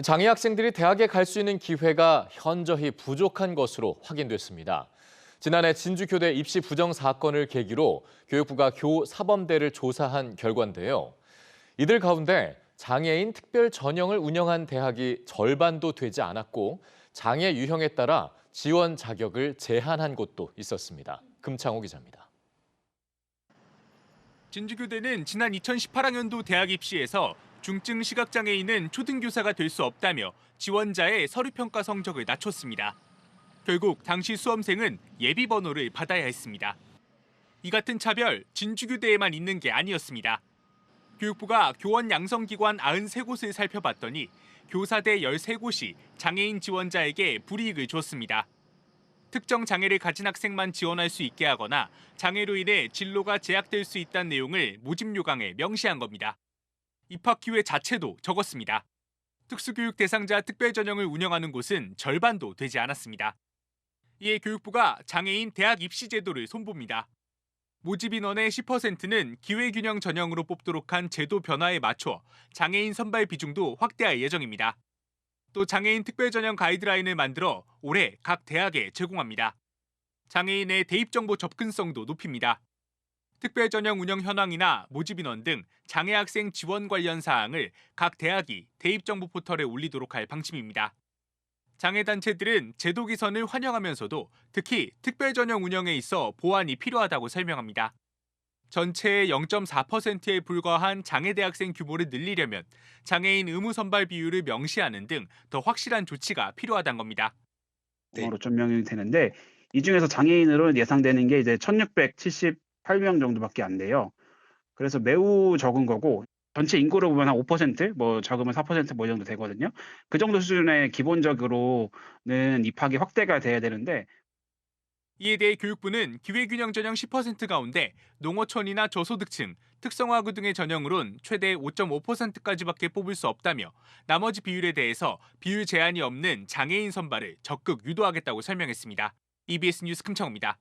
장애 학생들이 대학에 갈 수 있는 기회가 현저히 부족한 것으로 확인됐습니다. 지난해 진주교대 입시 부정 사건을 계기로 교육부가 교사범대를 조사한 결과인데요. 이들 가운데 장애인 특별 전형을 운영한 대학이 절반도 되지 않았고 장애 유형에 따라 지원 자격을 제한한 곳도 있었습니다. 금창호 기자입니다. 진주교대는 지난 2018학년도 대학 입시에서 중증 시각장애인은 초등교사가 될 수 없다며 지원자의 서류평가 성적을 낮췄습니다. 결국 당시 수험생은 예비번호를 받아야 했습니다. 이 같은 차별, 진주교대에만 있는 게 아니었습니다. 교육부가 교원 양성기관 93곳을 살펴봤더니 교사대 13곳이 장애인 지원자에게 불이익을 줬습니다. 특정 장애를 가진 학생만 지원할 수 있게 하거나 장애로 인해 진로가 제약될 수 있다는 내용을 모집 요강에 명시한 겁니다. 입학 기회 자체도 적었습니다. 특수교육 대상자 특별전형을 운영하는 곳은 절반도 되지 않았습니다. 이에 교육부가 장애인 대학 입시 제도를 손봅니다. 모집 인원의 10%는 기회균형 전형으로 뽑도록 한 제도 변화에 맞춰 장애인 선발 비중도 확대할 예정입니다. 또 장애인 특별전형 가이드라인을 만들어 올해 각 대학에 제공합니다. 장애인의 대입정보 접근성도 높입니다. 특별전형 운영 현황이나 모집 인원 등 장애학생 지원 관련 사항을 각 대학이 대입정보 포털에 올리도록 할 방침입니다. 장애단체들은 제도 개선을 환영하면서도 특히 특별전형 운영에 있어 보완이 필요하다고 설명합니다. 전체의 0.4%에 불과한 장애대학생 규모를 늘리려면 장애인 의무 선발 비율을 명시하는 등 더 확실한 조치가 필요하다는 겁니다. 네. 5,000명이 되는데 이 중에서 장애인으로 예상되는 게 이제 1,678명 정도밖에 안 돼요. 그래서 매우 적은 거고 전체 인구로 보면 한 5%, 뭐 적으면 4%뭐 이 정도 되거든요. 그 정도 수준의 기본적으로는 입학이 확대가 돼야 되는데 이에 대해 교육부는 기회균형 전형 10% 가운데 농어촌이나 저소득층, 특성화구 등의 전형으론 최대 5.5%까지밖에 뽑을 수 없다며 나머지 비율에 대해서 비율 제한이 없는 장애인 선발을 적극 유도하겠다고 설명했습니다. EBS 뉴스 금창호입니다.